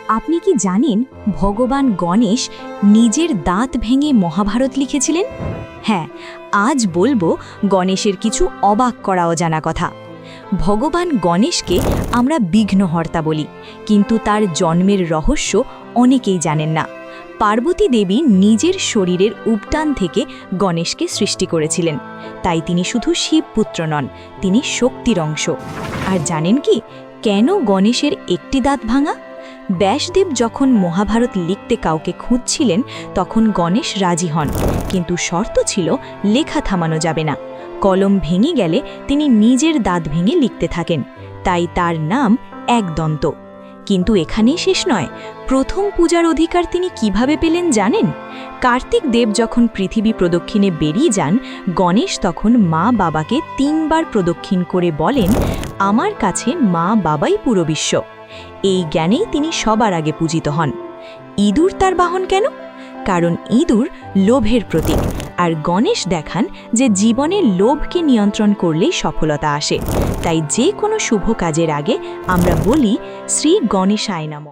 আপনি কি জানেন ভগবান গণেশ নিজের দাঁত ভেঙে মহাভারত লিখেছিলেন? হ্যাঁ, আজ বলবো গণেশের কিছু অবাক করা অজানা কথা। ভগবান গণেশকে আমরা বিঘ্নহর্তা বলি, কিন্তু তার জন্মের রহস্য অনেকেই জানেন না। পার্বতী দেবী নিজের শরীরের উপটান থেকে গণেশকে সৃষ্টি করেছিলেন, তাই তিনি শুধু শিবপুত্র নন, তিনি শক্তির অংশ। আর জানেন কি কেন গণেশের একটি দাঁত ভাঙা? ব্যাসদেব যখন মহাভারত লিখতে কাউকে খুঁজছিলেন, তখন গণেশ রাজি হন, কিন্তু শর্ত ছিল লেখা থামানো যাবে না। কলম ভেঙে গেলে তিনি নিজের দাঁত ভেঙে লিখতে থাকেন, তাই তার নাম একদন্ত। কিন্তু এখানেই শেষ নয়, প্রথম পূজার অধিকার তিনি কিভাবে পেলেন জানেন? কার্তিক দেব যখন পৃথিবী প্রদক্ষিণে বেরিয়ে যান, গণেশ তখন মা বাবাকে ৩ বার প্রদক্ষিণ করে বলেন, আমার কাছে মা বাবাই পুরো বিশ্ব। এই জ্ঞানেই তিনি সবার আগে পূজিত হন। ইঁদুর তার বাহন কেন? কারণ ইঁদুর লোভের প্রতীক, আর গণেশ দেখান যে জীবনের লোভকে নিয়ন্ত্রণ করলেই সফলতা আসে। তাই যে কোনো শুভ কাজের আগে আমরা বলি শ্রী গণেশায় নমঃ।